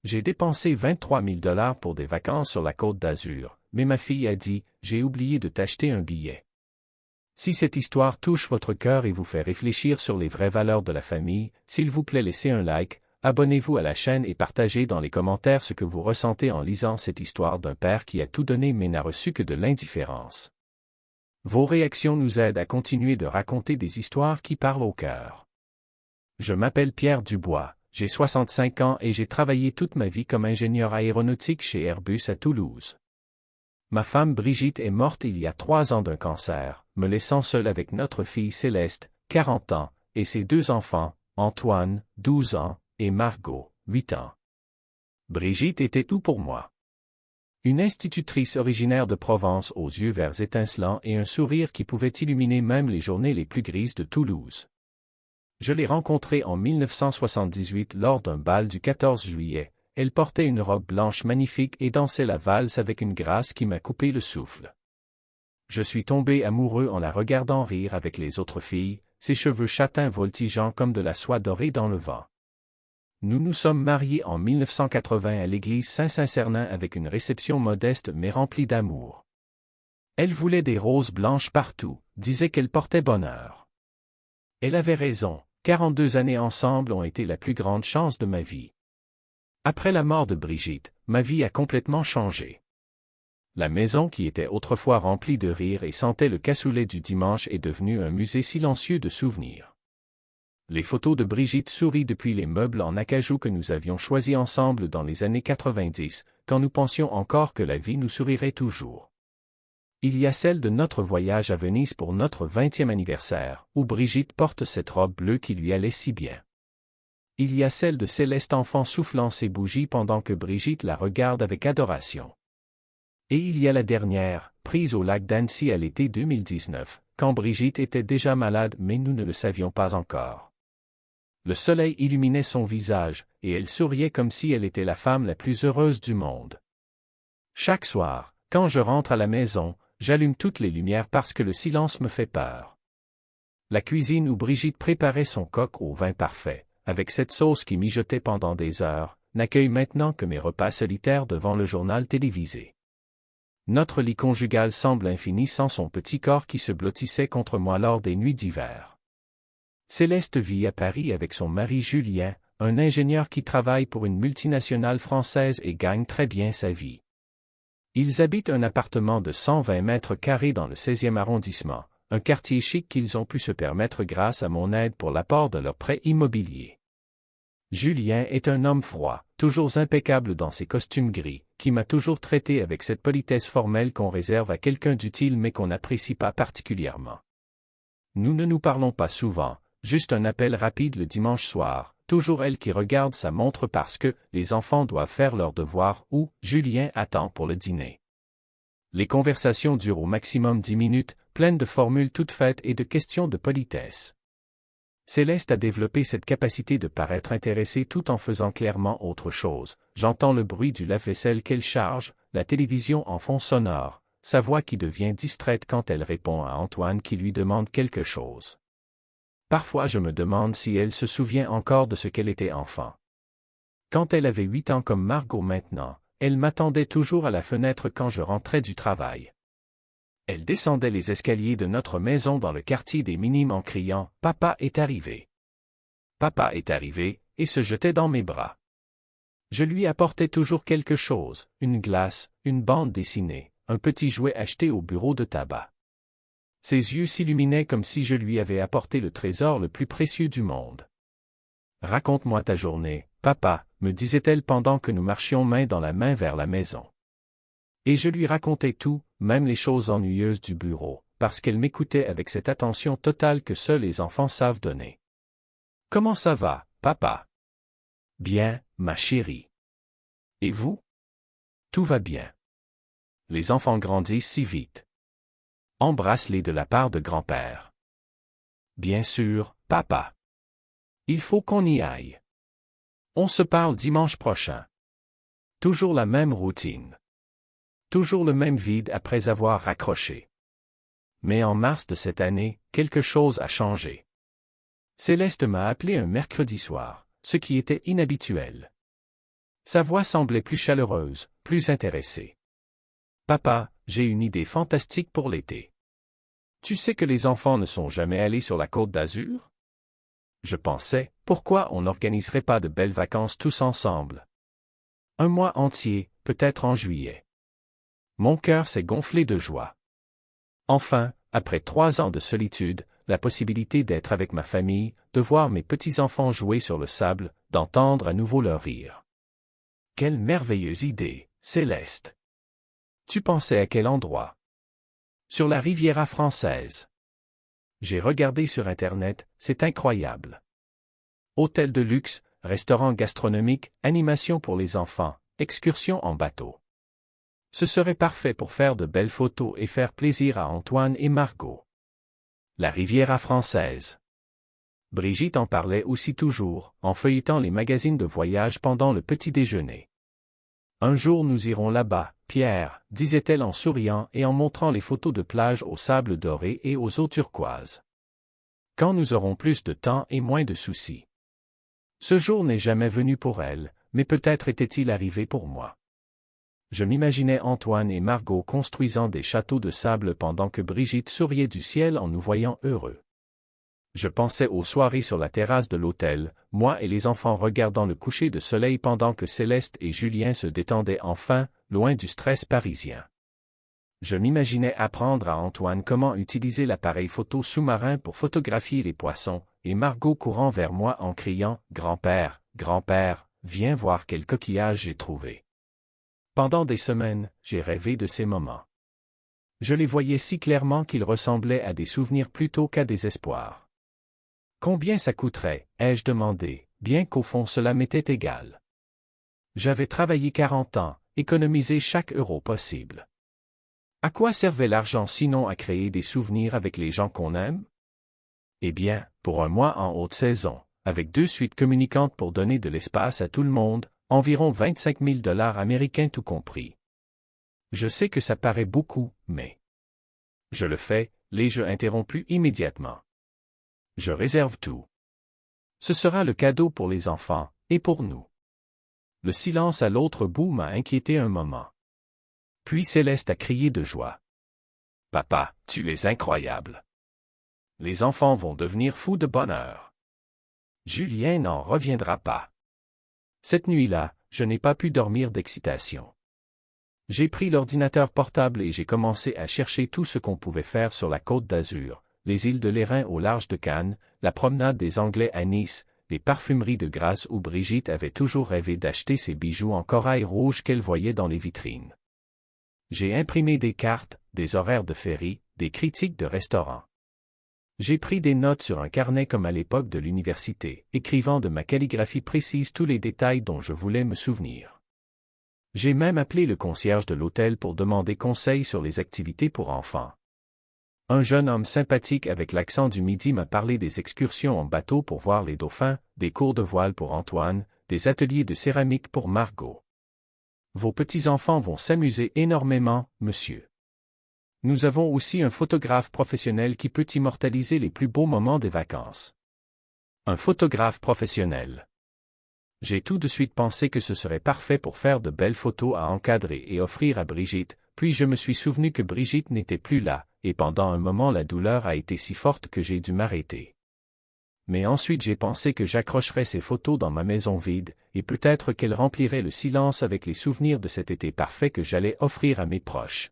J'ai dépensé 23 000 $ pour des vacances sur la Côte d'Azur, mais ma fille a dit, j'ai oublié de t'acheter un billet. Si cette histoire touche votre cœur et vous fait réfléchir sur les vraies valeurs de la famille, s'il vous plaît laissez un like, abonnez-vous à la chaîne et partagez dans les commentaires ce que vous ressentez en lisant cette histoire d'un père qui a tout donné mais n'a reçu que de l'indifférence. Vos réactions nous aident à continuer de raconter des histoires qui parlent au cœur. Je m'appelle Pierre Dubois, j'ai 65 ans et j'ai travaillé toute ma vie comme ingénieur aéronautique chez Airbus à Toulouse. Ma femme Brigitte est morte il y a 3 ans d'un cancer, me laissant seul avec notre fille Céleste, 40 ans, et ses 2 enfants, Antoine, 12 ans, et Margot, 8 ans. Brigitte était tout pour moi. Une institutrice originaire de Provence aux yeux verts étincelants et un sourire qui pouvait illuminer même les journées les plus grises de Toulouse. Je l'ai rencontrée en 1978 lors d'un bal du 14 juillet. Elle portait une robe blanche magnifique et dansait la valse avec une grâce qui m'a coupé le souffle. Je suis tombé amoureux en la regardant rire avec les autres filles, ses cheveux châtains voltigeant comme de la soie dorée dans le vent. Nous nous sommes mariés en 1980 à l'église Saint-Sacernin avec une réception modeste mais remplie d'amour. Elle voulait des roses blanches partout, disait qu'elle portait bonheur. Elle avait raison, 42 années ensemble ont été la plus grande chance de ma vie. Après la mort de Brigitte, ma vie a complètement changé. La maison qui était autrefois remplie de rire et sentait le cassoulet du dimanche est devenue un musée silencieux de souvenirs. Les photos de Brigitte sourient depuis les meubles en acajou que nous avions choisis ensemble dans les années 90, quand nous pensions encore que la vie nous sourirait toujours. Il y a celle de notre voyage à Venise pour notre 20e anniversaire, où Brigitte porte cette robe bleue qui lui allait si bien. Il y a celle de Céleste enfant soufflant ses bougies pendant que Brigitte la regarde avec adoration. Et il y a la dernière, prise au lac d'Annecy à l'été 2019, quand Brigitte était déjà malade mais nous ne le savions pas encore. Le soleil illuminait son visage, et elle souriait comme si elle était la femme la plus heureuse du monde. Chaque soir, quand je rentre à la maison, j'allume toutes les lumières parce que le silence me fait peur. La cuisine où Brigitte préparait son coq au vin parfait, avec cette sauce qui mijotait pendant des heures, n'accueille maintenant que mes repas solitaires devant le journal télévisé. Notre lit conjugal semble infini sans son petit corps qui se blottissait contre moi lors des nuits d'hiver. Céleste vit à Paris avec son mari Julien, un ingénieur qui travaille pour une multinationale française et gagne très bien sa vie. Ils habitent un appartement de 120 mètres carrés dans le 16e arrondissement, un quartier chic qu'ils ont pu se permettre grâce à mon aide pour l'apport de leur prêt immobilier. Julien est un homme froid, toujours impeccable dans ses costumes gris, qui m'a toujours traité avec cette politesse formelle qu'on réserve à quelqu'un d'utile mais qu'on n'apprécie pas particulièrement. Nous ne nous parlons pas souvent, juste un appel rapide le dimanche soir, toujours elle qui regarde sa montre parce que les enfants doivent faire leurs devoirs ou Julien attend pour le dîner. Les conversations durent au maximum 10 minutes, pleines de formules toutes faites et de questions de politesse. Céleste a développé cette capacité de paraître intéressée tout en faisant clairement autre chose. J'entends le bruit du lave-vaisselle qu'elle charge, la télévision en fond sonore, sa voix qui devient distraite quand elle répond à Antoine qui lui demande quelque chose. Parfois je me demande si elle se souvient encore de ce qu'elle était enfant. Quand elle avait 8 ans comme Margot maintenant, elle m'attendait toujours à la fenêtre quand je rentrais du travail. Elle descendait les escaliers de notre maison dans le quartier des Minimes en criant « Papa est arrivé !»« Papa est arrivé !» et se jetait dans mes bras. Je lui apportais toujours quelque chose, une glace, une bande dessinée, un petit jouet acheté au bureau de tabac. Ses yeux s'illuminaient comme si je lui avais apporté le trésor le plus précieux du monde. « Raconte-moi ta journée, papa », me disait-elle pendant que nous marchions main dans la main vers la maison. Et je lui racontais tout, même les choses ennuyeuses du bureau, parce qu'elle m'écoutait avec cette attention totale que seuls les enfants savent donner. « Comment ça va, papa? »« Bien, ma chérie. »« Et vous? »« Tout va bien. » Les enfants grandissent si vite. Embrasse-les de la part de grand-père. « Bien sûr, papa. Il faut qu'on y aille. On se parle dimanche prochain. » Toujours la même routine. Toujours le même vide après avoir raccroché. Mais en mars de cette année, quelque chose a changé. Céleste m'a appelé un mercredi soir, ce qui était inhabituel. Sa voix semblait plus chaleureuse, plus intéressée. Papa, j'ai une idée fantastique pour l'été. Tu sais que les enfants ne sont jamais allés sur la Côte d'Azur? Je pensais, pourquoi on n'organiserait pas de belles vacances tous ensemble? Un mois entier, peut-être en juillet. Mon cœur s'est gonflé de joie. Enfin, après 3 ans de solitude, la possibilité d'être avec ma famille, de voir mes petits-enfants jouer sur le sable, d'entendre à nouveau leur rire. Quelle merveilleuse idée, Céleste! Tu pensais à quel endroit? Sur la Riviera française. J'ai regardé sur Internet, c'est incroyable. Hôtel de luxe, restaurant gastronomique, animation pour les enfants, excursion en bateau. Ce serait parfait pour faire de belles photos et faire plaisir à Antoine et Margot. La Riviera française. Brigitte en parlait aussi toujours, en feuilletant les magazines de voyage pendant le petit déjeuner. Un jour nous irons là-bas, Pierre, disait-elle en souriant et en montrant les photos de plage au sable doré et aux eaux turquoises. Quand nous aurons plus de temps et moins de soucis. Ce jour n'est jamais venu pour elle, mais peut-être était-il arrivé pour moi. Je m'imaginais Antoine et Margot construisant des châteaux de sable pendant que Brigitte souriait du ciel en nous voyant heureux. Je pensais aux soirées sur la terrasse de l'hôtel, moi et les enfants regardant le coucher de soleil pendant que Céleste et Julien se détendaient enfin, loin du stress parisien. Je m'imaginais apprendre à Antoine comment utiliser l'appareil photo sous-marin pour photographier les poissons, et Margot courant vers moi en criant « Grand-père, grand-père, viens voir quel coquillage j'ai trouvé ». Pendant des semaines, j'ai rêvé de ces moments. Je les voyais si clairement qu'ils ressemblaient à des souvenirs plutôt qu'à des espoirs. Combien ça coûterait, ai-je demandé, bien qu'au fond cela m'était égal. J'avais travaillé 40 ans, économisé chaque euro possible. À quoi servait l'argent sinon à créer des souvenirs avec les gens qu'on aime? Eh bien, pour un mois en haute saison, avec 2 suites communicantes pour donner de l'espace à tout le monde, environ 25 000 $ américains tout compris. Je sais que ça paraît beaucoup, mais... Je le fais, les jeux interrompus immédiatement. Je réserve tout. Ce sera le cadeau pour les enfants, et pour nous. Le silence à l'autre bout m'a inquiété un moment. Puis Céleste a crié de joie. « Papa, tu es incroyable. Les enfants vont devenir fous de bonheur. Julien n'en reviendra pas. » Cette nuit-là, je n'ai pas pu dormir d'excitation. J'ai pris l'ordinateur portable et j'ai commencé à chercher tout ce qu'on pouvait faire sur la Côte d'Azur, les îles de l'Airain au large de Cannes, la promenade des Anglais à Nice, les parfumeries de Grasse où Brigitte avait toujours rêvé d'acheter ses bijoux en corail rouge qu'elle voyait dans les vitrines. J'ai imprimé des cartes, des horaires de ferry, des critiques de restaurants. J'ai pris des notes sur un carnet comme à l'époque de l'université, écrivant de ma calligraphie précise tous les détails dont je voulais me souvenir. J'ai même appelé le concierge de l'hôtel pour demander conseil sur les activités pour enfants. Un jeune homme sympathique avec l'accent du Midi m'a parlé des excursions en bateau pour voir les dauphins, des cours de voile pour Antoine, des ateliers de céramique pour Margot. Vos petits-enfants vont s'amuser énormément, monsieur. Nous avons aussi un photographe professionnel qui peut immortaliser les plus beaux moments des vacances. Un photographe professionnel. J'ai tout de suite pensé que ce serait parfait pour faire de belles photos à encadrer et offrir à Brigitte, puis je me suis souvenu que Brigitte n'était plus là, et pendant un moment la douleur a été si forte que j'ai dû m'arrêter. Mais ensuite j'ai pensé que j'accrocherais ces photos dans ma maison vide, et peut-être qu'elles rempliraient le silence avec les souvenirs de cet été parfait que j'allais offrir à mes proches.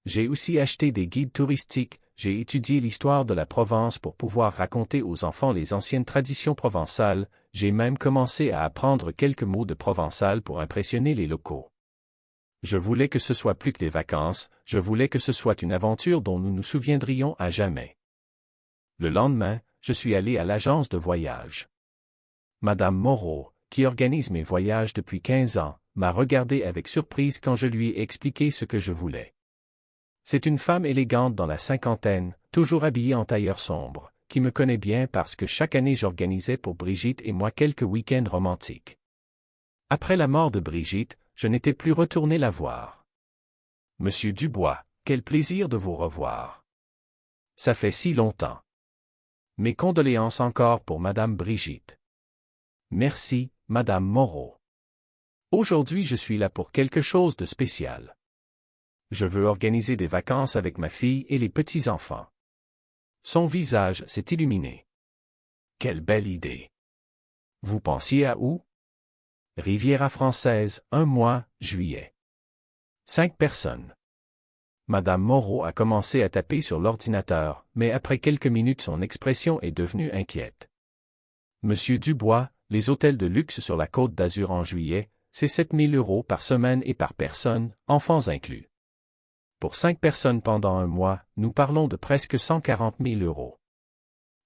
J'ai aussi acheté des guides touristiques, j'ai étudié l'histoire de la Provence pour pouvoir raconter aux enfants les anciennes traditions provençales, j'ai même commencé à apprendre quelques mots de provençal pour impressionner les locaux. Je voulais que ce soit plus que des vacances, je voulais que ce soit une aventure dont nous nous souviendrions à jamais. Le lendemain, je suis allé à l'agence de voyage. Madame Moreau, qui organise mes voyages depuis 15 ans, m'a regardé avec surprise quand je lui ai expliqué ce que je voulais. C'est une femme élégante dans la cinquantaine, toujours habillée en tailleur sombre, qui me connaît bien parce que chaque année j'organisais pour Brigitte et moi quelques week-ends romantiques. Après la mort de Brigitte, je n'étais plus retourné la voir. Monsieur Dubois, quel plaisir de vous revoir. Ça fait si longtemps. Mes condoléances encore pour Madame Brigitte. Merci, Madame Moreau. Aujourd'hui je suis là pour quelque chose de spécial. Je veux organiser des vacances avec ma fille et les petits-enfants. Son visage s'est illuminé. Quelle belle idée! Vous pensiez à où? Riviera Française, 1 mois, juillet. 5 personnes. Madame Moreau a commencé à taper sur l'ordinateur, mais après quelques minutes son expression est devenue inquiète. Monsieur Dubois, les hôtels de luxe sur la Côte d'Azur en juillet, c'est 7 000 € par semaine et par personne, enfants inclus. Pour 5 personnes pendant 1 mois, nous parlons de presque 140 000 €.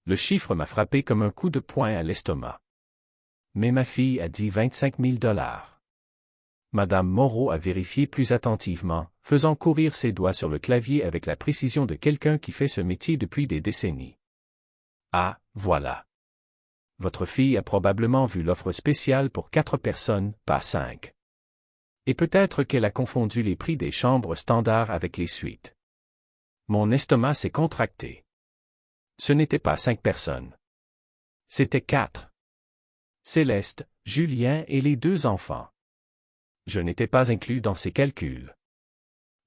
Le chiffre m'a frappé comme un coup de poing à l'estomac. Mais ma fille a dit 25 000 $. Madame Moreau a vérifié plus attentivement, faisant courir ses doigts sur le clavier avec la précision de quelqu'un qui fait ce métier depuis des décennies. Ah, voilà. Votre fille a probablement vu l'offre spéciale pour 4 personnes, pas 5. Et peut-être qu'elle a confondu les prix des chambres standards avec les suites. Mon estomac s'est contracté. Ce n'était pas 5 personnes. C'était 4. Céleste, Julien et les 2 enfants. Je n'étais pas inclus dans ces calculs.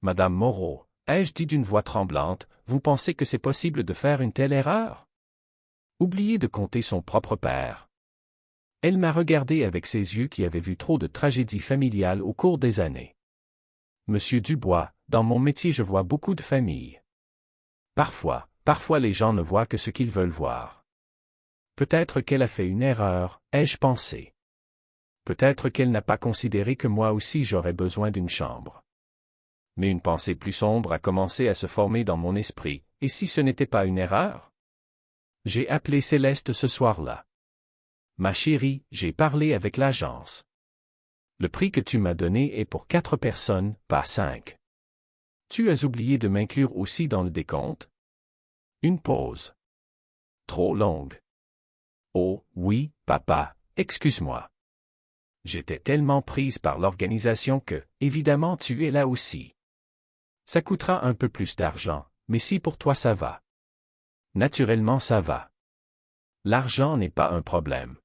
Madame Moreau, ai-je dit d'une voix tremblante, vous pensez que c'est possible de faire une telle erreur? Oubliez de compter son propre père. Elle m'a regardé avec ses yeux qui avaient vu trop de tragédies familiales au cours des années. Monsieur Dubois, dans mon métier je vois beaucoup de familles. Parfois les gens ne voient que ce qu'ils veulent voir. Peut-être qu'elle a fait une erreur, ai-je pensé. Peut-être qu'elle n'a pas considéré que moi aussi j'aurais besoin d'une chambre. Mais une pensée plus sombre a commencé à se former dans mon esprit, et si ce n'était pas une erreur? J'ai appelé Céleste ce soir-là. Ma chérie, j'ai parlé avec l'agence. Le prix que tu m'as donné est pour 4 personnes, pas 5. Tu as oublié de m'inclure aussi dans le décompte? Une pause. Trop longue. Oh, oui, papa, excuse-moi. J'étais tellement prise par l'organisation que, évidemment, tu es là aussi. Ça coûtera un peu plus d'argent, mais si pour toi ça va. Naturellement ça va. L'argent n'est pas un problème.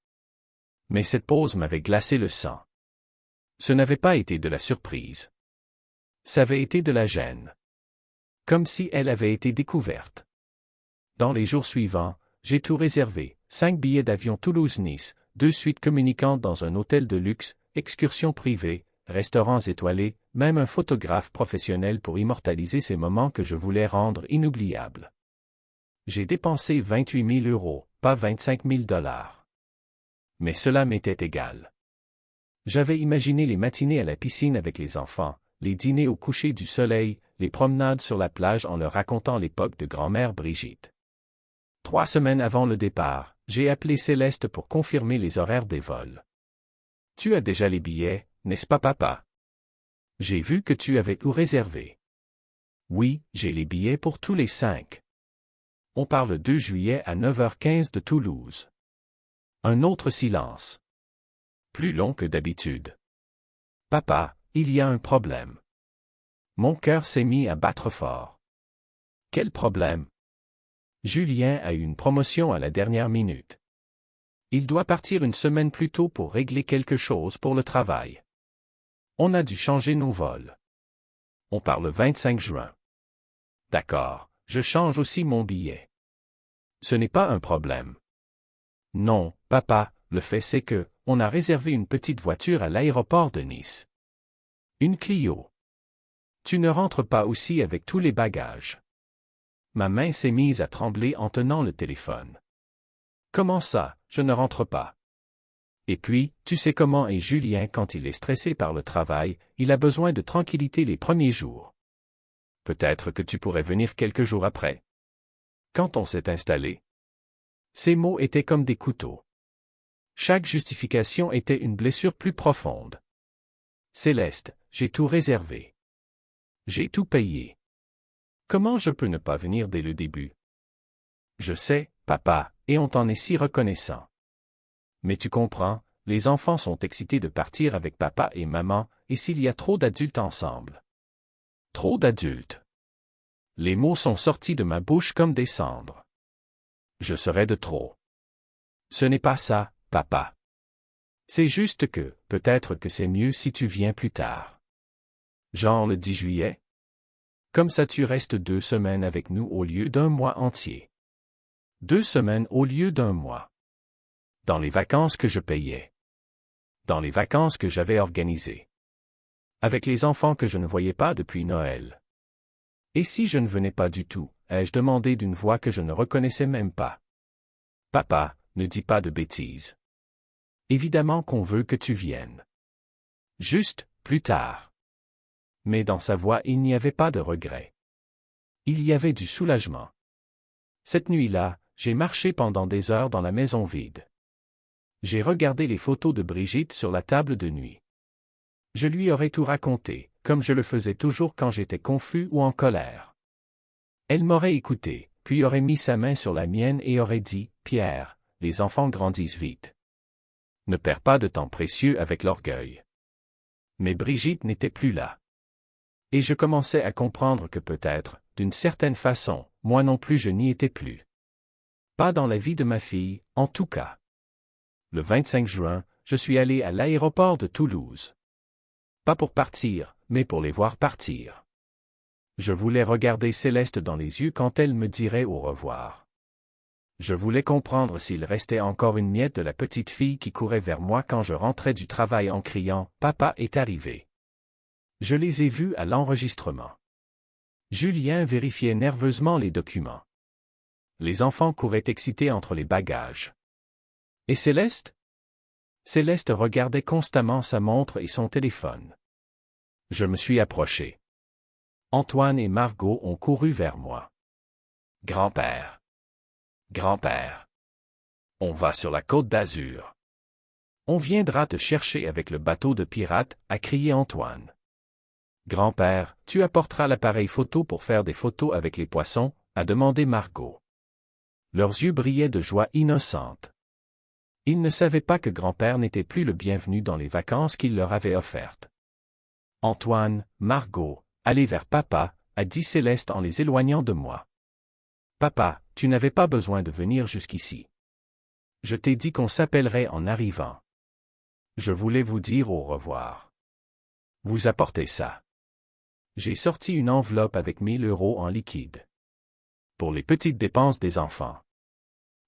Mais cette pause m'avait glacé le sang. Ce n'avait pas été de la surprise. Ça avait été de la gêne. Comme si elle avait été découverte. Dans les jours suivants, j'ai tout réservé, 5 billets d'avion Toulouse-Nice, 2 suites communicantes dans un hôtel de luxe, excursions privées, restaurants étoilés, même un photographe professionnel pour immortaliser ces moments que je voulais rendre inoubliables. J'ai dépensé 28 000 €, pas 25 000 $. Mais cela m'était égal. J'avais imaginé les matinées à la piscine avec les enfants, les dîners au coucher du soleil, les promenades sur la plage en leur racontant l'époque de grand-mère Brigitte. 3 semaines avant le départ, j'ai appelé Céleste pour confirmer les horaires des vols. Tu as déjà les billets, n'est-ce pas papa? J'ai vu que tu avais tout réservé. Oui, j'ai les billets pour tous les 5. On part le 2 juillet à 9h15 de Toulouse. Un autre silence. Plus long que d'habitude. Papa, il y a un problème. Mon cœur s'est mis à battre fort. Quel problème? Julien a eu une promotion à la dernière minute. Il doit partir une semaine plus tôt pour régler quelque chose pour le travail. On a dû changer nos vols. On part le 25 juin. D'accord, je change aussi mon billet. Ce n'est pas un problème. Non, papa, le fait c'est que, on a réservé une petite voiture à l'aéroport de Nice. Une Clio. Tu ne rentres pas aussi avec tous les bagages. Ma main s'est mise à trembler en tenant le téléphone. Comment ça, je ne rentre pas? Et puis, tu sais comment est Julien quand il est stressé par le travail, il a besoin de tranquillité les premiers jours. Peut-être que tu pourrais venir quelques jours après. Quand on s'est installé. Ces mots étaient comme des couteaux. Chaque justification était une blessure plus profonde. Céleste, j'ai tout réservé. J'ai tout payé. Comment je peux ne pas venir dès le début? Je sais, papa, et on t'en est si reconnaissant. Mais tu comprends, les enfants sont excités de partir avec papa et maman, et s'il y a trop d'adultes ensemble. Trop d'adultes. Les mots sont sortis de ma bouche comme des cendres. Je serais de trop. Ce n'est pas ça, papa. C'est juste que, peut-être que c'est mieux si tu viens plus tard. Genre le 10 juillet? Comme ça tu restes 2 semaines avec nous au lieu d'un mois entier. 2 semaines au lieu d'un mois. Dans les vacances que je payais. Dans les vacances que j'avais organisées. Avec les enfants que je ne voyais pas depuis Noël. Et si je ne venais pas du tout, ai-je demandé d'une voix que je ne reconnaissais même pas. Papa, ne dis pas de bêtises. Évidemment qu'on veut que tu viennes. Juste, plus tard. Mais dans sa voix il n'y avait pas de regret. Il y avait du soulagement. Cette nuit-là, j'ai marché pendant des heures dans la maison vide. J'ai regardé les photos de Brigitte sur la table de nuit. Je lui aurais tout raconté, comme je le faisais toujours quand j'étais confus ou en colère. Elle m'aurait écouté, puis aurait mis sa main sur la mienne et aurait dit, « Pierre, les enfants grandissent vite. Ne perds pas de temps précieux avec l'orgueil. » Mais Brigitte n'était plus là. Et je commençais à comprendre que peut-être, d'une certaine façon, moi non plus je n'y étais plus. Pas dans la vie de ma fille, en tout cas. Le 25 juin, je suis allé à l'aéroport de Toulouse. Pas pour partir, mais pour les voir partir. Je voulais regarder Céleste dans les yeux quand elle me dirait au revoir. Je voulais comprendre s'il restait encore une miette de la petite fille qui courait vers moi quand je rentrais du travail en criant « Papa est arrivé ». Je les ai vus à l'enregistrement. Julien vérifiait nerveusement les documents. Les enfants couraient excités entre les bagages. Et Céleste? Céleste regardait constamment sa montre et son téléphone. Je me suis approché. Antoine et Margot ont couru vers moi. Grand-père. Grand-père. On va sur la Côte d'Azur. On viendra te chercher avec le bateau de pirates, a crié Antoine. Grand-père, tu apporteras l'appareil photo pour faire des photos avec les poissons, a demandé Margot. Leurs yeux brillaient de joie innocente. Ils ne savaient pas que grand-père n'était plus le bienvenu dans les vacances qu'il leur avait offertes. Antoine, Margot, allez vers papa, a dit Céleste en les éloignant de moi. Papa, tu n'avais pas besoin de venir jusqu'ici. Je t'ai dit qu'on s'appellerait en arrivant. Je voulais vous dire au revoir. Vous apportez ça. J'ai sorti une enveloppe avec 1 000 € en liquide. Pour les petites dépenses des enfants.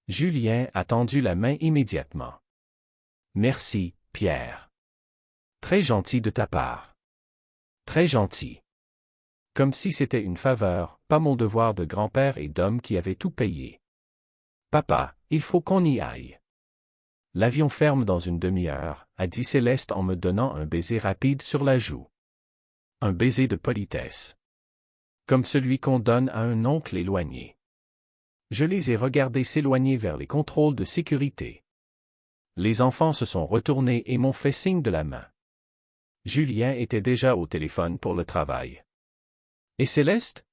Julien a tendu la main immédiatement. Merci, Pierre. Très gentil de ta part. Très gentil. Comme si c'était une faveur, pas mon devoir de grand-père et d'homme qui avait tout payé. Papa, il faut qu'on y aille. L'avion ferme dans une demi-heure, a dit Céleste en me donnant un baiser rapide sur la joue. Un baiser de politesse. Comme celui qu'on donne à un oncle éloigné. Je les ai regardés s'éloigner vers les contrôles de sécurité. Les enfants se sont retournés et m'ont fait signe de la main. Julien était déjà au téléphone pour le travail. Et Céleste?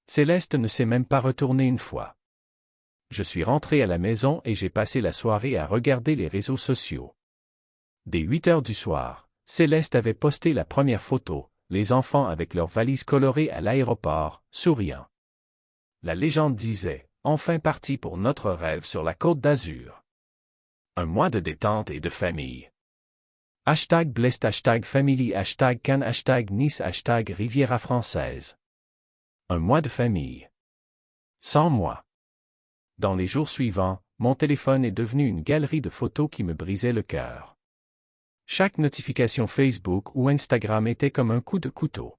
Céleste ne s'est même pas retournée une fois. Je suis rentré à la maison et j'ai passé la soirée à regarder les réseaux sociaux. Dès 8 heures du soir, Céleste avait posté la première photo, les enfants avec leurs valises colorées à l'aéroport, souriant. La légende disait, enfin parti pour notre rêve sur la Côte d'Azur. Un mois de détente et de famille. #Blest, #Family, #Cannes, #Nice, #Riviera française. Un mois de famille. Sans moi. Dans les jours suivants, mon téléphone est devenu une galerie de photos qui me brisait le cœur. Chaque notification Facebook ou Instagram était comme un coup de couteau.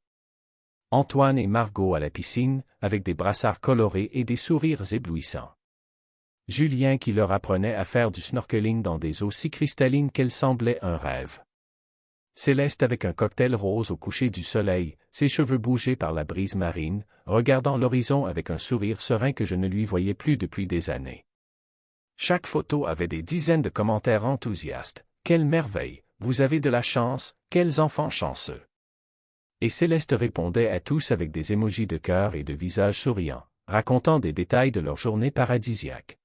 Antoine et Margot à la piscine, avec des brassards colorés et des sourires éblouissants. Julien qui leur apprenait à faire du snorkeling dans des eaux si cristallines qu'elles semblaient un rêve. Céleste avec un cocktail rose au coucher du soleil, ses cheveux bougés par la brise marine, regardant l'horizon avec un sourire serein que je ne lui voyais plus depuis des années. Chaque photo avait des dizaines de commentaires enthousiastes. Quelle merveille, vous avez de la chance, quels enfants chanceux. Et Céleste répondait à tous avec des émojis de cœur et de visages souriants, racontant des détails de leur journée paradisiaque.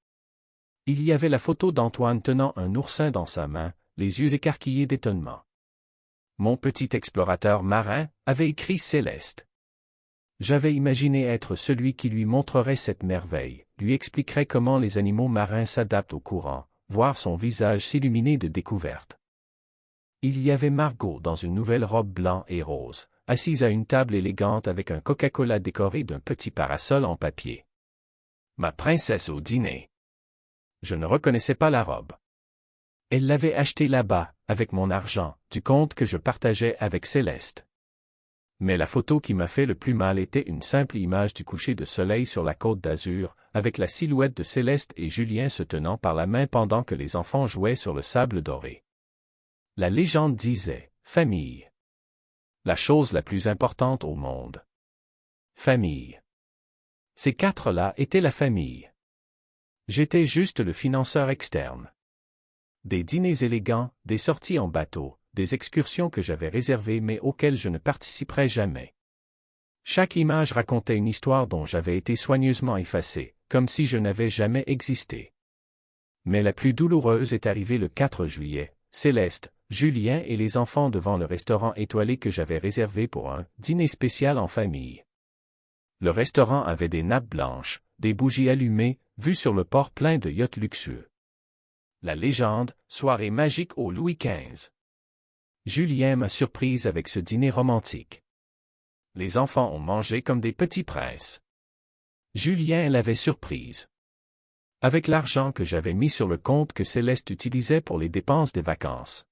Il y avait la photo d'Antoine tenant un oursin dans sa main, les yeux écarquillés d'étonnement. Mon petit explorateur marin, avait écrit Céleste. J'avais imaginé être celui qui lui montrerait cette merveille, lui expliquerait comment les animaux marins s'adaptent au courant, voir son visage s'illuminer de découvertes. il y avait Margot dans une nouvelle robe blanc et rose, assise à une table élégante avec un Coca-Cola décoré d'un petit parasol en papier. Ma princesse au dîner. Je ne reconnaissais pas la robe. Elle l'avait achetée là-bas, avec mon argent, du compte que je partageais avec Céleste. Mais la photo qui m'a fait le plus mal était une simple image du coucher de soleil sur la côte d'Azur, avec la silhouette de Céleste et Julien se tenant par la main pendant que les enfants jouaient sur le sable doré. La légende disait « Famille ». La chose la plus importante au monde. Famille. Ces quatre-là étaient la famille. J'étais juste le financeur externe. Des dîners élégants, des sorties en bateau, des excursions que j'avais réservées mais auxquelles je ne participerais jamais. Chaque image racontait une histoire dont j'avais été soigneusement effacé, comme si je n'avais jamais existé. Mais la plus douloureuse est arrivée le 4 juillet, Céleste, Julien et les enfants devant le restaurant étoilé que j'avais réservé pour un dîner spécial en famille. Le restaurant avait des nappes blanches, des bougies allumées, vues sur le port plein de yachts luxueux. La légende, soirée magique au Louis XV. Julien m'a surprise avec ce dîner romantique. Les enfants ont mangé comme des petits princes. Julien l'avait surprise. Avec l'argent que j'avais mis sur le compte que Céleste utilisait pour les dépenses des vacances.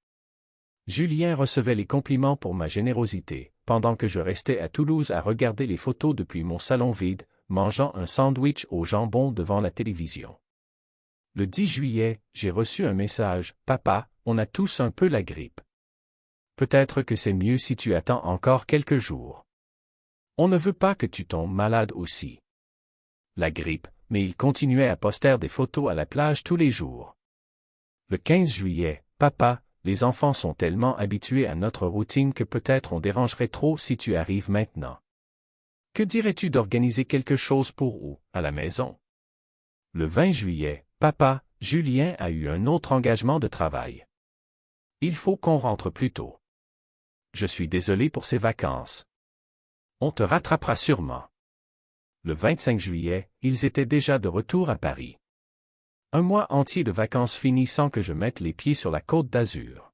Julien recevait les compliments pour ma générosité, pendant que je restais à Toulouse à regarder les photos depuis mon salon vide, mangeant un sandwich au jambon devant la télévision. Le 10 juillet, j'ai reçu un message « Papa, on a tous un peu la grippe. Peut-être que c'est mieux si tu attends encore quelques jours. On ne veut pas que tu tombes malade aussi. » La grippe, mais il continuait à poster des photos à la plage tous les jours. Le 15 juillet, « Papa, les enfants sont tellement habitués à notre routine que peut-être on dérangerait trop si tu arrives maintenant. Que dirais-tu d'organiser quelque chose pour eux, à la maison? Le 20 juillet, « Papa, Julien a eu un autre engagement de travail. Il faut qu'on rentre plus tôt. Je suis désolé pour ces vacances. On te rattrapera sûrement. » Le 25 juillet, ils étaient déjà de retour à Paris. Un mois entier de vacances fini sans que je mette les pieds sur la côte d'Azur.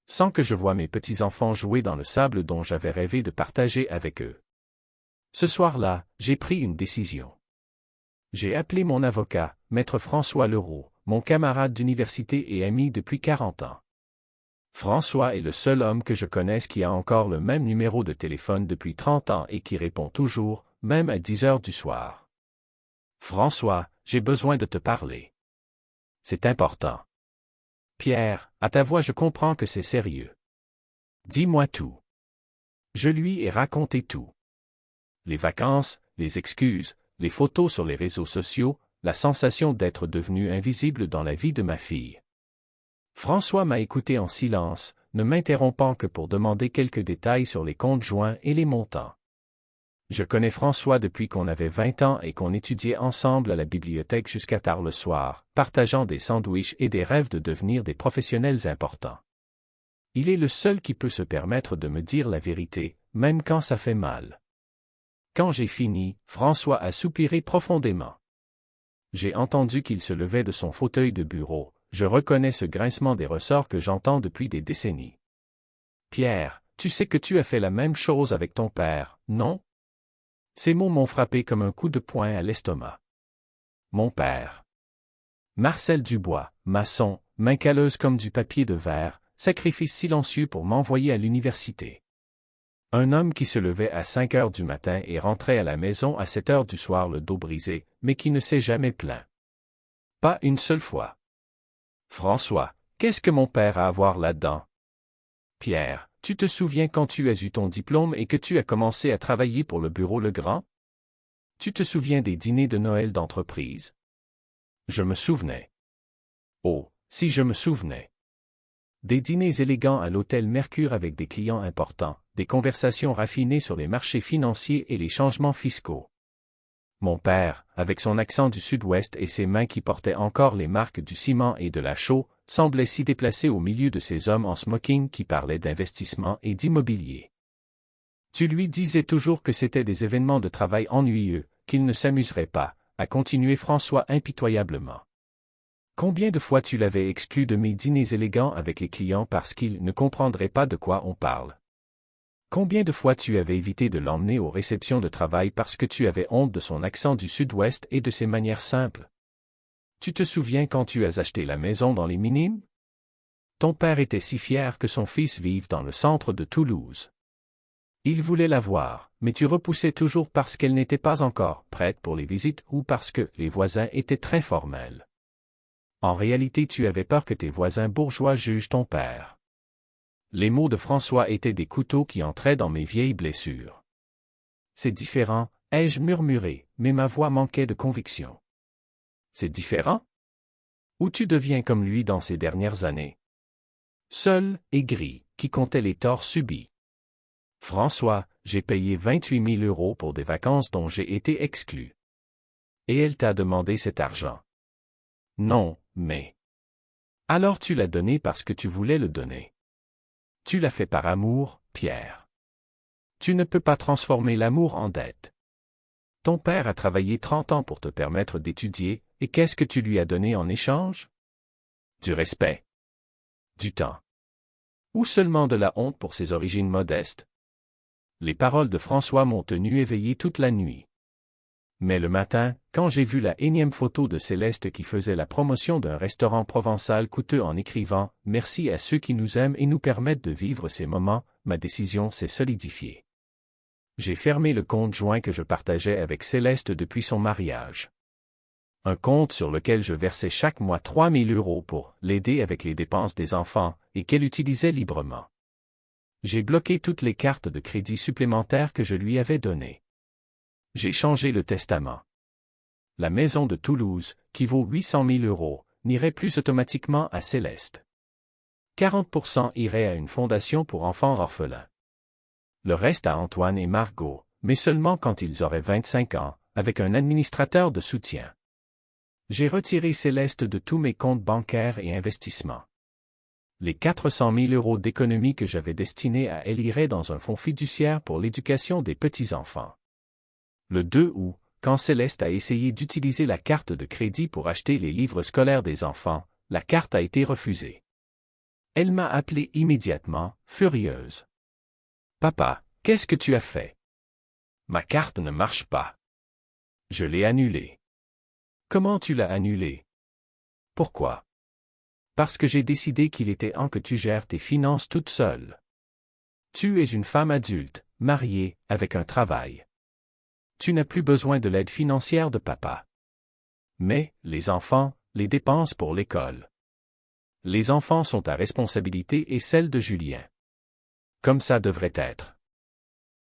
Sans que je voie mes petits-enfants jouer dans le sable dont j'avais rêvé de partager avec eux. Ce soir-là, j'ai pris une décision. J'ai appelé mon avocat, Maître François Leroux, mon camarade d'université et ami depuis 40 ans. François est le seul homme que je connaisse qui a encore le même numéro de téléphone depuis 30 ans et qui répond toujours, même à 10 heures du soir. François, j'ai besoin de te parler. C'est important. Pierre, à ta voix je comprends que c'est sérieux. Dis-moi tout. Je lui ai raconté tout. Les vacances, les excuses, les photos sur les réseaux sociaux, la sensation d'être devenu invisible dans la vie de ma fille. François m'a écouté en silence, ne m'interrompant que pour demander quelques détails sur les comptes joints et les montants. Je connais François depuis qu'on avait 20 ans et qu'on étudiait ensemble à la bibliothèque jusqu'à tard le soir, partageant des sandwichs et des rêves de devenir des professionnels importants. Il est le seul qui peut se permettre de me dire la vérité, même quand ça fait mal. Quand j'ai fini, François a soupiré profondément. J'ai entendu qu'il se levait de son fauteuil de bureau, je reconnais ce grincement des ressorts que j'entends depuis des décennies. Pierre, tu sais que tu as fait la même chose avec ton père, non? Ces mots m'ont frappé comme un coup de poing à l'estomac. Mon père. Marcel Dubois, maçon, main calleuse comme du papier de verre, sacrifice silencieux pour m'envoyer à l'université. Un homme qui se levait à 5 heures du matin et rentrait à la maison à 7 heures du soir le dos brisé, mais qui ne s'est jamais plaint. Pas une seule fois. François, qu'est-ce que mon père a à voir là-dedans? Pierre, tu te souviens quand tu as eu ton diplôme et que tu as commencé à travailler pour le bureau Legrand? Tu te souviens des dîners de Noël d'entreprise? Je me souvenais. Oh, si je me souvenais. Des dîners élégants à l'hôtel Mercure avec des clients importants, des conversations raffinées sur les marchés financiers et les changements fiscaux. Mon père, avec son accent du sud-ouest et ses mains qui portaient encore les marques du ciment et de la chaux, semblait s'y déplacer au milieu de ces hommes en smoking qui parlaient d'investissement et d'immobilier. Tu lui disais toujours que c'était des événements de travail ennuyeux, qu'il ne s'amuserait pas, a continué François impitoyablement. Combien de fois tu l'avais exclu de mes dîners élégants avec les clients parce qu'ils ne comprendraient pas de quoi on parle? Combien de fois tu avais évité de l'emmener aux réceptions de travail parce que tu avais honte de son accent du sud-ouest et de ses manières simples? Tu te souviens quand tu as acheté la maison dans les Minimes? Ton père était si fier que son fils vive dans le centre de Toulouse. Il voulait la voir, mais tu repoussais toujours parce qu'elle n'était pas encore prête pour les visites ou parce que les voisins étaient très formels. En réalité, tu avais peur que tes voisins bourgeois jugent ton père. Les mots de François étaient des couteaux qui entraient dans mes vieilles blessures. C'est différent, ai-je murmuré, mais ma voix manquait de conviction. C'est différent? Ou tu deviens comme lui dans ces dernières années? Seul, aigri, qui comptait les torts subis. François, j'ai payé 28 000 € pour des vacances dont j'ai été exclu. Et elle t'a demandé cet argent. Non, mais... Alors tu l'as donné parce que tu voulais le donner. Tu l'as fait par amour, Pierre. Tu ne peux pas transformer l'amour en dette. Ton père a travaillé 30 ans pour te permettre d'étudier, et qu'est-ce que tu lui as donné en échange? Du respect. Du temps. Ou seulement de la honte pour ses origines modestes? Les paroles de François m'ont tenu éveillé toute la nuit. Mais le matin, quand j'ai vu la énième photo de Céleste qui faisait la promotion d'un restaurant provençal coûteux en écrivant « Merci à ceux qui nous aiment et nous permettent de vivre ces moments », ma décision s'est solidifiée. J'ai fermé le compte joint que je partageais avec Céleste depuis son mariage. Un compte sur lequel je versais chaque mois 3 000 € pour l'aider avec les dépenses des enfants et qu'elle utilisait librement. J'ai bloqué toutes les cartes de crédit supplémentaires que je lui avais données. J'ai changé le testament. La maison de Toulouse, qui vaut 800 000 €, n'irait plus automatiquement à Céleste. 40% irait à une fondation pour enfants orphelins. Le reste à Antoine et Margot, mais seulement quand ils auraient 25 ans, avec un administrateur de soutien. J'ai retiré Céleste de tous mes comptes bancaires et investissements. Les 400 000 € d'économies que j'avais destinées à elle iraient dans un fonds fiduciaire pour l'éducation des petits-enfants. Le 2 août, quand Céleste a essayé d'utiliser la carte de crédit pour acheter les livres scolaires des enfants, la carte a été refusée. Elle m'a appelé immédiatement, furieuse. « Papa, qu'est-ce que tu as fait? Ma carte ne marche pas. Je l'ai annulée. » Comment tu l'as annulée? Pourquoi? Parce que j'ai décidé qu'il était temps que tu gères tes finances toute seule. Tu es une femme adulte, mariée, avec un travail. Tu n'as plus besoin de l'aide financière de papa. Mais, les enfants, les dépenses pour l'école. Les enfants sont ta responsabilité et celle de Julien. Comme ça devrait être.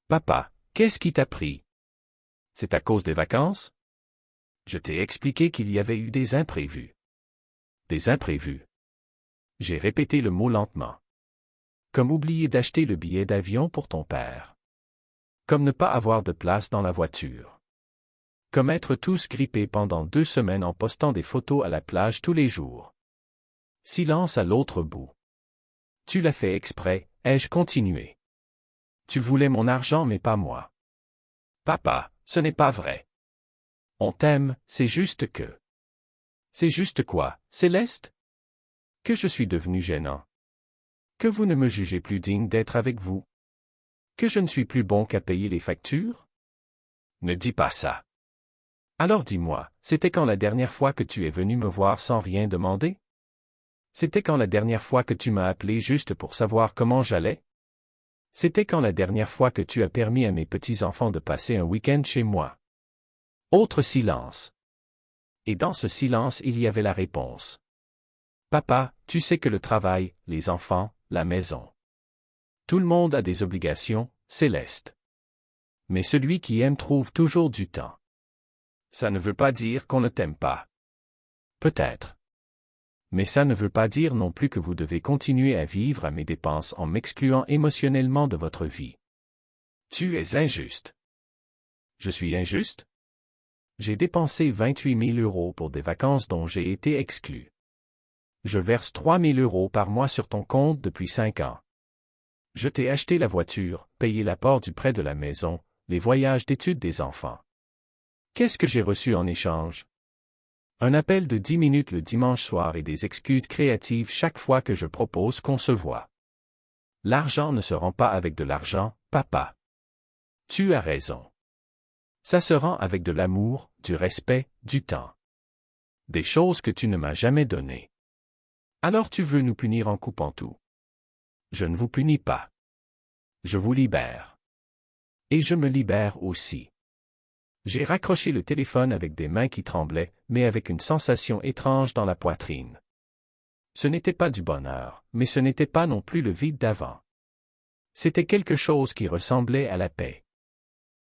Papa, qu'est-ce qui t'a pris? C'est à cause des vacances? Je t'ai expliqué qu'il y avait eu des imprévus. Des imprévus. J'ai répété le mot lentement. Comme oublier d'acheter le billet d'avion pour ton père. Comme ne pas avoir de place dans la voiture. Comme être tous grippés pendant 2 semaines en postant des photos à la plage tous les jours. Silence à l'autre bout. Tu l'as fait exprès, ai-je continué. Tu voulais mon argent mais pas moi. Papa, ce n'est pas vrai. On t'aime, c'est juste que... C'est juste quoi, Céleste? Que je suis devenu gênant. Que vous ne me jugez plus digne d'être avec vous. Que je ne suis plus bon qu'à payer les factures? Ne dis pas ça. Alors dis-moi, c'était quand la dernière fois que tu es venu me voir sans rien demander? C'était quand la dernière fois que tu m'as appelé juste pour savoir comment j'allais? C'était quand la dernière fois que tu as permis à mes petits-enfants de passer un week-end chez moi? Autre silence. Et dans ce silence il y avait la réponse. Papa, tu sais que le travail, les enfants, la maison. Tout le monde a des obligations, Céleste. Mais celui qui aime trouve toujours du temps. Ça ne veut pas dire qu'on ne t'aime pas. Peut-être. Mais ça ne veut pas dire non plus que vous devez continuer à vivre à mes dépenses en m'excluant émotionnellement de votre vie. Tu es injuste. Je suis injuste? J'ai dépensé 28 000 € pour des vacances dont j'ai été exclu. Je verse 3 000 € par mois sur ton compte depuis 5 ans. Je t'ai acheté la voiture, payé l'apport du prêt de la maison, les voyages d'études des enfants. Qu'est-ce que j'ai reçu en échange? Un appel de 10 minutes le dimanche soir et des excuses créatives chaque fois que je propose qu'on se voit. L'argent ne se rend pas avec de l'argent, papa. Tu as raison. Ça se rend avec de l'amour, du respect, du temps. Des choses que tu ne m'as jamais données. Alors tu veux nous punir en coupant tout. Je ne vous punis pas. Je vous libère. Et je me libère aussi. J'ai raccroché le téléphone avec des mains qui tremblaient, mais avec une sensation étrange dans la poitrine. Ce n'était pas du bonheur, mais ce n'était pas non plus le vide d'avant. C'était quelque chose qui ressemblait à la paix.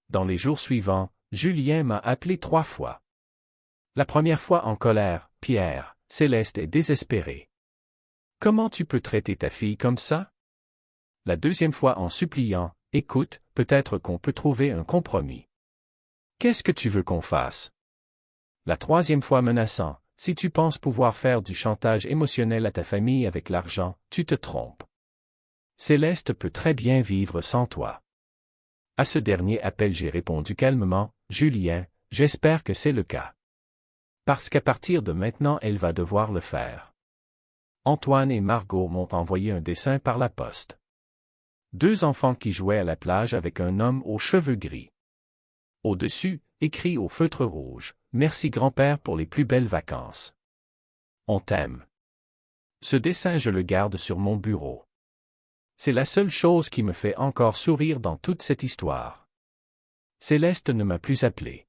Dans les jours suivants, Julien m'a appelé 3 fois. La première fois en colère, « Pierre, Céleste est désespérée. Comment tu peux traiter ta fille comme ça? » La deuxième fois en suppliant, « Écoute, peut-être qu'on peut trouver un compromis. Qu'est-ce que tu veux qu'on fasse? » La troisième fois menaçant, « Si tu penses pouvoir faire du chantage émotionnel à ta famille avec l'argent, tu te trompes. Céleste peut très bien vivre sans toi. » À ce dernier appel j'ai répondu calmement, « Julien, j'espère que c'est le cas. Parce qu'à partir de maintenant elle va devoir le faire. » Antoine et Margot m'ont envoyé un dessin par la poste. 2 enfants qui jouaient à la plage avec un homme aux cheveux gris. Au-dessus, écrit au feutre rouge, « Merci grand-père pour les plus belles vacances. On t'aime. » Ce dessin je le garde sur mon bureau. C'est la seule chose qui me fait encore sourire dans toute cette histoire. Céleste ne m'a plus appelé.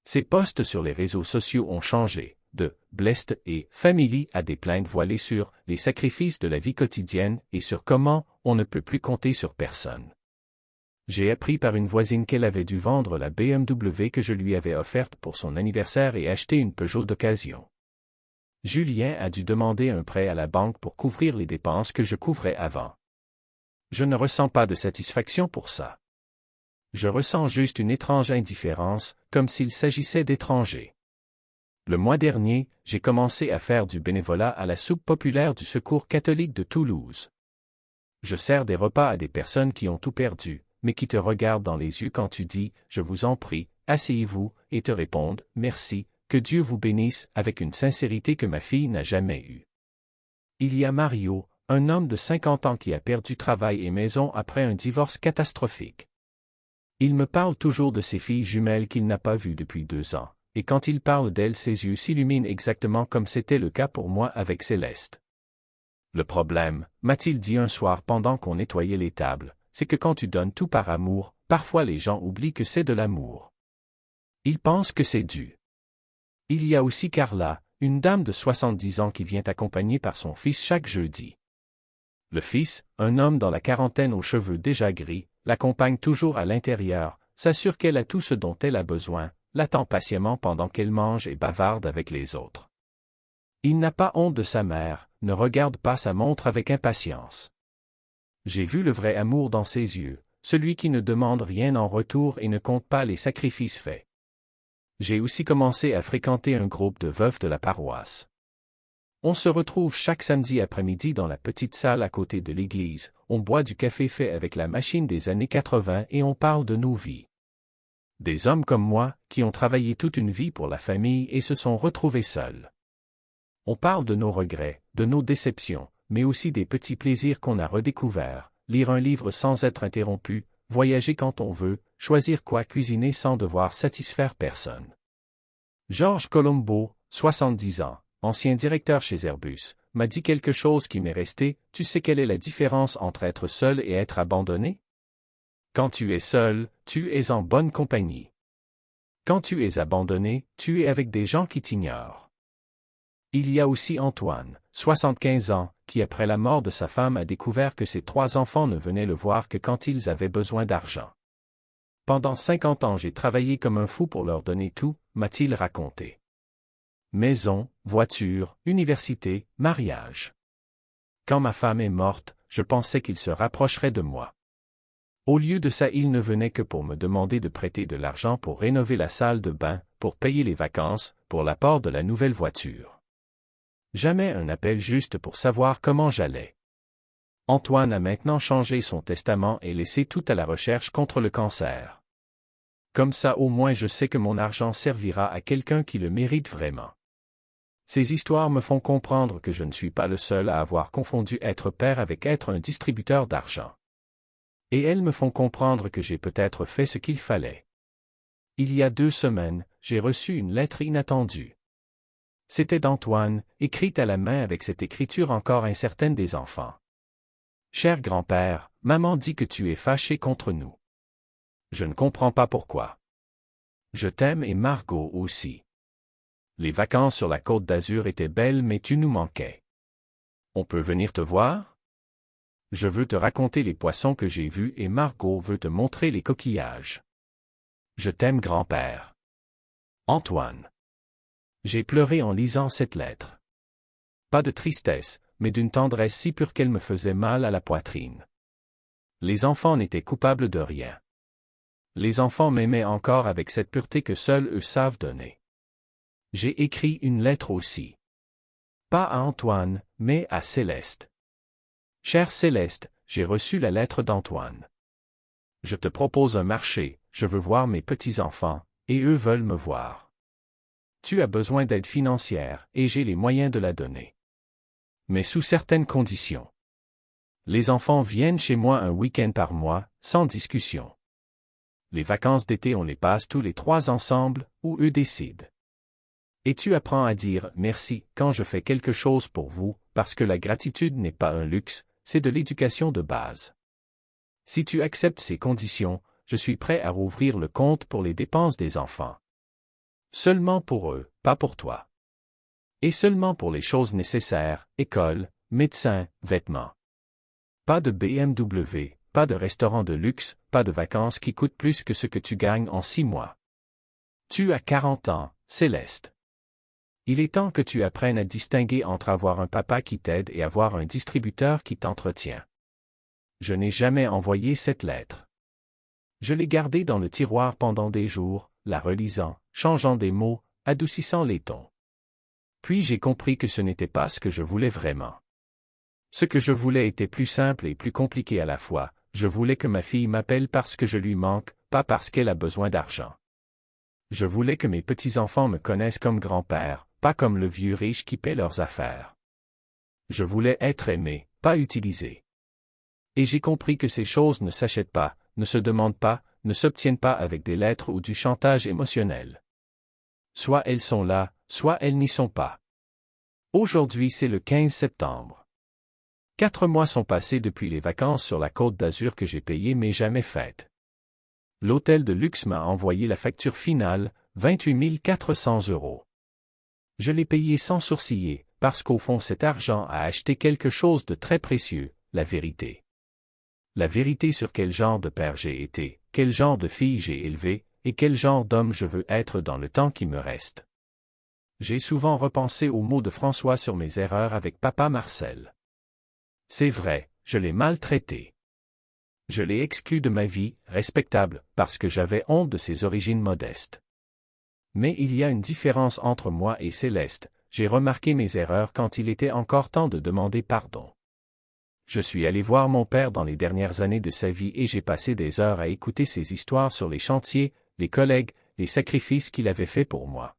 Ses posts sur les réseaux sociaux ont changé, de « Blessed » et « Family » à des plaintes voilées sur les sacrifices de la vie quotidienne et sur comment on ne peut plus compter sur personne. J'ai appris par une voisine qu'elle avait dû vendre la BMW que je lui avais offerte pour son anniversaire et acheter une Peugeot d'occasion. Julien a dû demander un prêt à la banque pour couvrir les dépenses que je couvrais avant. Je ne ressens pas de satisfaction pour ça. Je ressens juste une étrange indifférence, comme s'il s'agissait d'étrangers. Le mois dernier, j'ai commencé à faire du bénévolat à la soupe populaire du Secours catholique de Toulouse. Je sers des repas à des personnes qui ont tout perdu, mais qui te regardent dans les yeux quand tu dis « Je vous en prie, asseyez-vous » et te répondent « Merci, que Dieu vous bénisse » avec une sincérité que ma fille n'a jamais eue. Il y a Mario, un homme de 50 ans qui a perdu travail et maison après un divorce catastrophique. Il me parle toujours de ses filles jumelles qu'il n'a pas vues depuis 2 ans, et quand il parle d'elles ses yeux s'illuminent exactement comme c'était le cas pour moi avec Céleste. Le problème, m'a-t-il dit un soir pendant qu'on nettoyait les tables, c'est que quand tu donnes tout par amour, parfois les gens oublient que c'est de l'amour. Ils pensent que c'est dû. Il y a aussi Carla, une dame de 70 ans qui vient accompagnée par son fils chaque jeudi. Le fils, un homme dans la quarantaine aux cheveux déjà gris, l'accompagne toujours à l'intérieur, s'assure qu'elle a tout ce dont elle a besoin, l'attend patiemment pendant qu'elle mange et bavarde avec les autres. Il n'a pas honte de sa mère, ne regarde pas sa montre avec impatience. J'ai vu le vrai amour dans ses yeux, celui qui ne demande rien en retour et ne compte pas les sacrifices faits. J'ai aussi commencé à fréquenter un groupe de veufs de la paroisse. On se retrouve chaque samedi après-midi dans la petite salle à côté de l'église, on boit du café fait avec la machine des années 80 et on parle de nos vies. Des hommes comme moi, qui ont travaillé toute une vie pour la famille et se sont retrouvés seuls. On parle de nos regrets, de nos déceptions, mais aussi des petits plaisirs qu'on a redécouverts, lire un livre sans être interrompu, voyager quand on veut, choisir quoi cuisiner sans devoir satisfaire personne. Georges Colombo, 70 ans, ancien directeur chez Airbus, m'a dit quelque chose qui m'est resté. Tu sais quelle est la différence entre être seul et être abandonné? Quand tu es seul, tu es en bonne compagnie. Quand tu es abandonné, tu es avec des gens qui t'ignorent. Il y a aussi Antoine, 75 ans, qui après la mort de sa femme a découvert que ses 3 enfants ne venaient le voir que quand ils avaient besoin d'argent. Pendant 50 ans j'ai travaillé comme un fou pour leur donner tout, m'a-t-il raconté. Maison, voiture, université, mariage. Quand ma femme est morte, je pensais qu'il se rapprocherait de moi. Au lieu de ça, il ne venait que pour me demander de prêter de l'argent pour rénover la salle de bain, pour payer les vacances, pour l'apport de la nouvelle voiture. Jamais un appel juste pour savoir comment j'allais. Antoine a maintenant changé son testament et laissé tout à la recherche contre le cancer. Comme ça au moins je sais que mon argent servira à quelqu'un qui le mérite vraiment. Ces histoires me font comprendre que je ne suis pas le seul à avoir confondu être père avec être un distributeur d'argent. Et elles me font comprendre que j'ai peut-être fait ce qu'il fallait. Il y a 2 semaines, j'ai reçu une lettre inattendue. C'était d'Antoine, écrite à la main avec cette écriture encore incertaine des enfants. Cher grand-père, maman dit que tu es fâché contre nous. Je ne comprends pas pourquoi. Je t'aime et Margot aussi. Les vacances sur la Côte d'Azur étaient belles mais tu nous manquais. On peut venir te voir? Je veux te raconter les poissons que j'ai vus et Margot veut te montrer les coquillages. Je t'aime grand-père. Antoine. J'ai pleuré en lisant cette lettre. Pas de tristesse, mais d'une tendresse si pure qu'elle me faisait mal à la poitrine. Les enfants n'étaient coupables de rien. Les enfants m'aimaient encore avec cette pureté que seuls eux savent donner. J'ai écrit une lettre aussi. Pas à Antoine, mais à Céleste. Chère Céleste, j'ai reçu la lettre d'Antoine. Je te propose un marché, je veux voir mes petits-enfants, et eux veulent me voir. Tu as besoin d'aide financière, et j'ai les moyens de la donner. Mais sous certaines conditions. Les enfants viennent chez moi un week-end par mois, sans discussion. Les vacances d'été on les passe tous les 3 ensemble, ou eux décident. Et tu apprends à dire « merci » quand je fais quelque chose pour vous, parce que la gratitude n'est pas un luxe, c'est de l'éducation de base. Si tu acceptes ces conditions, je suis prêt à rouvrir le compte pour les dépenses des enfants. Seulement pour eux, pas pour toi. Et seulement pour les choses nécessaires, école, médecin, vêtements. Pas de BMW, pas de restaurant de luxe, pas de vacances qui coûtent plus que ce que tu gagnes en 6 mois. Tu as 40 ans, Céleste. Il est temps que tu apprennes à distinguer entre avoir un papa qui t'aide et avoir un distributeur qui t'entretient. Je n'ai jamais envoyé cette lettre. Je l'ai gardée dans le tiroir pendant des jours, la relisant, changeant des mots, adoucissant les tons. Puis j'ai compris que ce n'était pas ce que je voulais vraiment. Ce que je voulais était plus simple et plus compliqué à la fois. Je voulais que ma fille m'appelle parce que je lui manque, pas parce qu'elle a besoin d'argent. Je voulais que mes petits-enfants me connaissent comme grand-père, pas comme le vieux riche qui paie leurs affaires. Je voulais être aimé, pas utilisé. Et j'ai compris que ces choses ne s'achètent pas, ne se demandent pas, ne s'obtiennent pas avec des lettres ou du chantage émotionnel. Soit elles sont là, soit elles n'y sont pas. Aujourd'hui c'est le 15 septembre. 4 mois sont passés depuis les vacances sur la Côte d'Azur que j'ai payées mais jamais faites. L'hôtel de luxe m'a envoyé la facture finale, 28 400 €. Je l'ai payé sans sourciller, parce qu'au fond cet argent a acheté quelque chose de très précieux, la vérité. La vérité sur quel genre de père j'ai été, quel genre de fille j'ai élevé, et quel genre d'homme je veux être dans le temps qui me reste. J'ai souvent repensé aux mots de François sur mes erreurs avec papa Marcel. C'est vrai, je l'ai maltraité. Je l'ai exclu de ma vie, respectable, parce que j'avais honte de ses origines modestes. Mais il y a une différence entre moi et Céleste, j'ai remarqué mes erreurs quand il était encore temps de demander pardon. Je suis allé voir mon père dans les dernières années de sa vie et j'ai passé des heures à écouter ses histoires sur les chantiers, les collègues, les sacrifices qu'il avait faits pour moi.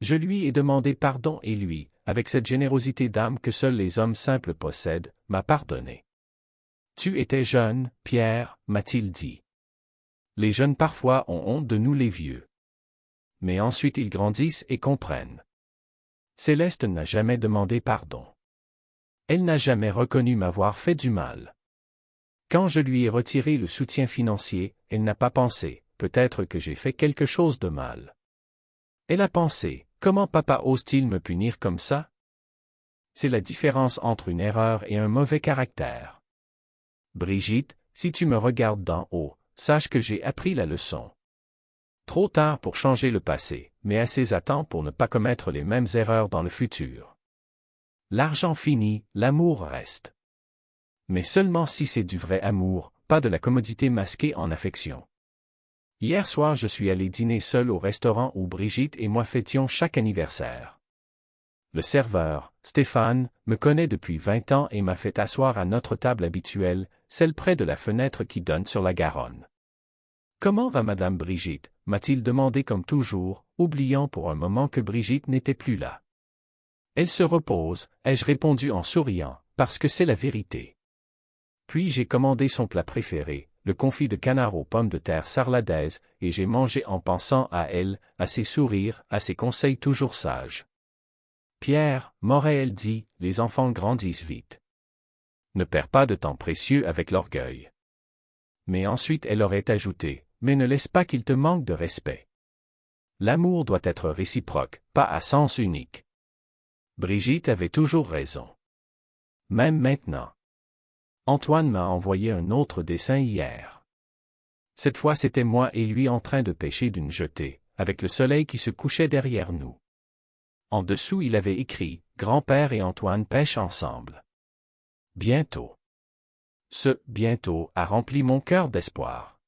Je lui ai demandé pardon et lui, avec cette générosité d'âme que seuls les hommes simples possèdent, m'a pardonné. Tu étais jeune, Pierre, m'a-t-il dit. Les jeunes parfois ont honte de nous les vieux. Mais ensuite ils grandissent et comprennent. Céleste n'a jamais demandé pardon. Elle n'a jamais reconnu m'avoir fait du mal. Quand je lui ai retiré le soutien financier, elle n'a pas pensé, peut-être que j'ai fait quelque chose de mal. Elle a pensé, comment papa ose-t-il me punir comme ça? C'est la différence entre une erreur et un mauvais caractère. Brigitte, si tu me regardes d'en haut, sache que j'ai appris la leçon. Trop tard pour changer le passé, mais assez à temps pour ne pas commettre les mêmes erreurs dans le futur. L'argent finit, l'amour reste. Mais seulement si c'est du vrai amour, pas de la commodité masquée en affection. Hier soir je suis allé dîner seul au restaurant où Brigitte et moi fêtions chaque anniversaire. Le serveur, Stéphane, me connaît depuis 20 ans et m'a fait asseoir à notre table habituelle, celle près de la fenêtre qui donne sur la Garonne. « Comment va Madame Brigitte » m'a-t-il demandé comme toujours, oubliant pour un moment que Brigitte n'était plus là. Elle se repose, ai-je répondu en souriant, parce que c'est la vérité. Puis j'ai commandé son plat préféré, le confit de canard aux pommes de terre sarladaise, et j'ai mangé en pensant à elle, à ses sourires, à ses conseils toujours sages. Pierre, m'aurait-elle dit, les enfants grandissent vite. Ne perds pas de temps précieux avec l'orgueil. Mais ensuite elle aurait ajouté, mais ne laisse pas qu'il te manque de respect. L'amour doit être réciproque, pas à sens unique. Brigitte avait toujours raison. Même maintenant. Antoine m'a envoyé un autre dessin hier. Cette fois c'était moi et lui en train de pêcher d'une jetée, avec le soleil qui se couchait derrière nous. En dessous il avait écrit « Grand-père et Antoine pêchent ensemble. » Bientôt. Ce « bientôt » a rempli mon cœur d'espoir.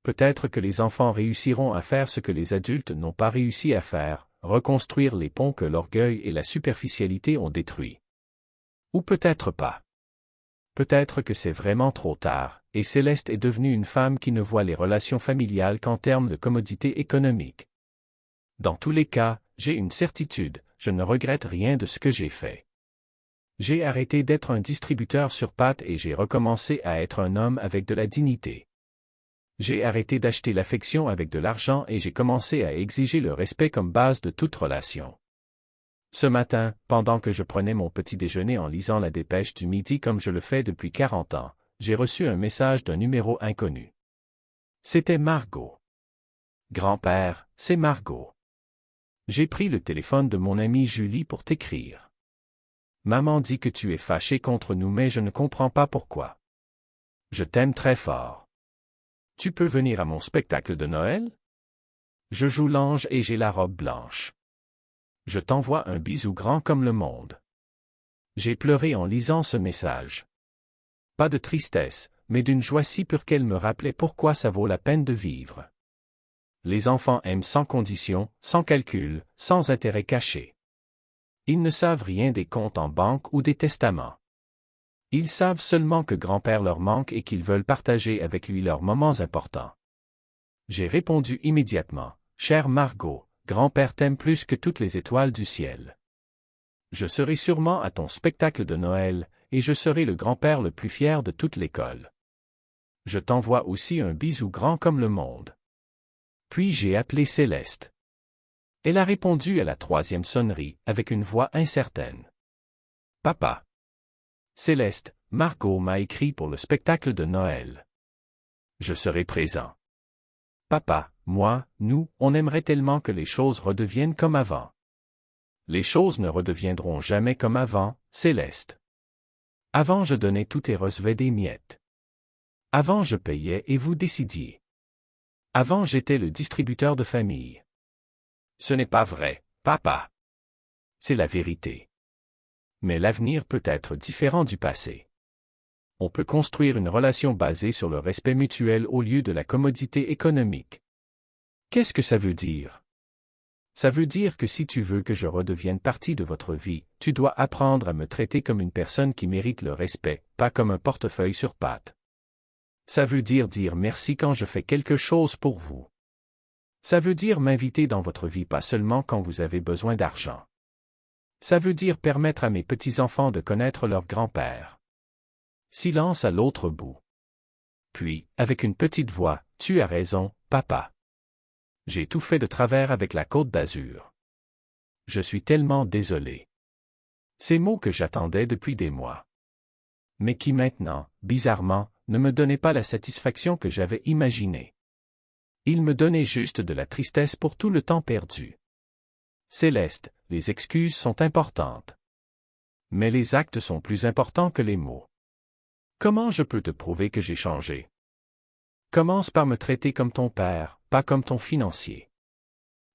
Peut-être que les enfants réussiront à faire ce que les adultes n'ont pas réussi à faire, reconstruire les ponts que l'orgueil et la superficialité ont détruits. Ou peut-être pas. Peut-être que c'est vraiment trop tard, et Céleste est devenue une femme qui ne voit les relations familiales qu'en termes de commodité économique. Dans tous les cas, j'ai une certitude, je ne regrette rien de ce que j'ai fait. J'ai arrêté d'être un distributeur sur pattes et j'ai recommencé à être un homme avec de la dignité. J'ai arrêté d'acheter l'affection avec de l'argent et j'ai commencé à exiger le respect comme base de toute relation. Ce matin, pendant que je prenais mon petit déjeuner en lisant la dépêche du midi comme je le fais depuis 40 ans, j'ai reçu un message d'un numéro inconnu. C'était Margot. Grand-père, c'est Margot. J'ai pris le téléphone de mon amie Julie pour t'écrire. Maman dit que tu es fâché contre nous mais je ne comprends pas pourquoi. Je t'aime très fort. Tu peux venir à mon spectacle de Noël? Je joue l'ange et j'ai la robe blanche. Je t'envoie un bisou grand comme le monde. J'ai pleuré en lisant ce message. Pas de tristesse, mais d'une joie si pure qu'elle me rappelait pourquoi ça vaut la peine de vivre. Les enfants aiment sans condition, sans calcul, sans intérêt caché. Ils ne savent rien des comptes en banque ou des testaments. Ils savent seulement que grand-père leur manque et qu'ils veulent partager avec lui leurs moments importants. J'ai répondu immédiatement, « Chère Margot, grand-père t'aime plus que toutes les étoiles du ciel. Je serai sûrement à ton spectacle de Noël, et je serai le grand-père le plus fier de toute l'école. Je t'envoie aussi un bisou grand comme le monde. » Puis j'ai appelé Céleste. Elle a répondu à la 3e sonnerie, avec une voix incertaine. « Papa. » Céleste, Margot m'a écrit pour le spectacle de Noël. Je serai présent. Papa, moi, nous, on aimerait tellement que les choses redeviennent comme avant. Les choses ne redeviendront jamais comme avant, Céleste. Avant je donnais tout et recevais des miettes. Avant je payais et vous décidiez. Avant j'étais le distributeur de famille. Ce n'est pas vrai, papa. C'est la vérité. Mais l'avenir peut être différent du passé. On peut construire une relation basée sur le respect mutuel au lieu de la commodité économique. Qu'est-ce que ça veut dire? Ça veut dire que si tu veux que je redevienne partie de votre vie, tu dois apprendre à me traiter comme une personne qui mérite le respect, pas comme un portefeuille sur pattes. Ça veut dire merci quand je fais quelque chose pour vous. Ça veut dire m'inviter dans votre vie pas seulement quand vous avez besoin d'argent. Ça veut dire permettre à mes petits-enfants de connaître leur grand-père. Silence à l'autre bout. Puis, avec une petite voix, tu as raison, papa. J'ai tout fait de travers avec la Côte d'Azur. Je suis tellement désolé. Ces mots que j'attendais depuis des mois. Mais qui maintenant, bizarrement, ne me donnaient pas la satisfaction que j'avais imaginée. Ils me donnaient juste de la tristesse pour tout le temps perdu. Céleste, les excuses sont importantes. Mais les actes sont plus importants que les mots. Comment je peux te prouver que j'ai changé? Commence par me traiter comme ton père, pas comme ton financier.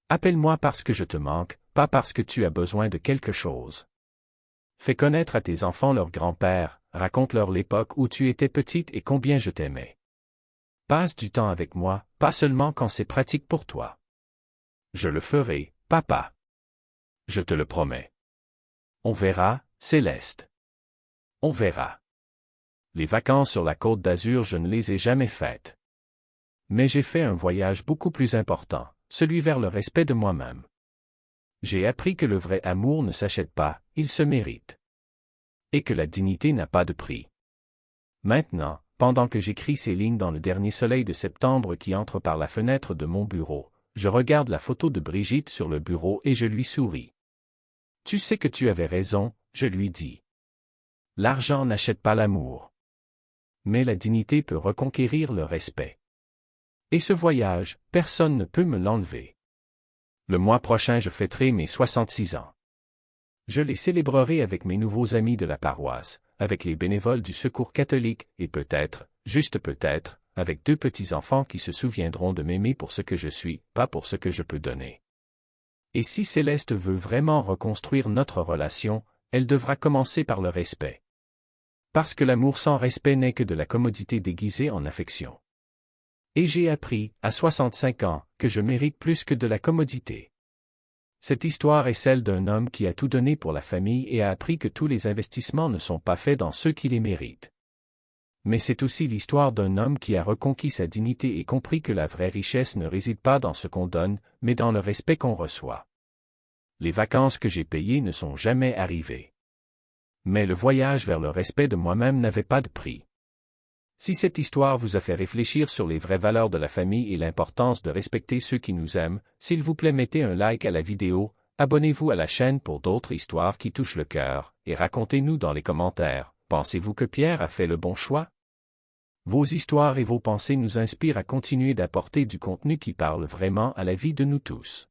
Appelle-moi parce que je te manque, pas parce que tu as besoin de quelque chose. Fais connaître à tes enfants leur grand-père, raconte-leur l'époque où tu étais petite et combien je t'aimais. Passe du temps avec moi, pas seulement quand c'est pratique pour toi. Je le ferai, papa. Je te le promets. On verra, Céleste. On verra. Les vacances sur la Côte d'Azur je ne les ai jamais faites. Mais j'ai fait un voyage beaucoup plus important, celui vers le respect de moi-même. J'ai appris que le vrai amour ne s'achète pas, il se mérite. Et que la dignité n'a pas de prix. Maintenant, pendant que j'écris ces lignes dans le dernier soleil de septembre qui entre par la fenêtre de mon bureau, je regarde la photo de Brigitte sur le bureau et je lui souris. Tu sais que tu avais raison, je lui dis. L'argent n'achète pas l'amour. Mais la dignité peut reconquérir le respect. Et ce voyage, personne ne peut me l'enlever. Le mois prochain je fêterai mes 66 ans. Je les célébrerai avec mes nouveaux amis de la paroisse, avec les bénévoles du Secours catholique et peut-être, juste peut-être, avec 2 petits-enfants qui se souviendront de m'aimer pour ce que je suis, pas pour ce que je peux donner. Et si Céleste veut vraiment reconstruire notre relation, elle devra commencer par le respect. Parce que l'amour sans respect n'est que de la commodité déguisée en affection. Et j'ai appris, à 65 ans, que je mérite plus que de la commodité. Cette histoire est celle d'un homme qui a tout donné pour la famille et a appris que tous les investissements ne sont pas faits dans ceux qui les méritent. Mais c'est aussi l'histoire d'un homme qui a reconquis sa dignité et compris que la vraie richesse ne réside pas dans ce qu'on donne, mais dans le respect qu'on reçoit. Les vacances que j'ai payées ne sont jamais arrivées. Mais le voyage vers le respect de moi-même n'avait pas de prix. Si cette histoire vous a fait réfléchir sur les vraies valeurs de la famille et l'importance de respecter ceux qui nous aiment, s'il vous plaît mettez un like à la vidéo, abonnez-vous à la chaîne pour d'autres histoires qui touchent le cœur, et racontez-nous dans les commentaires, pensez-vous que Pierre a fait le bon choix? Vos histoires et vos pensées nous inspirent à continuer d'apporter du contenu qui parle vraiment à la vie de nous tous.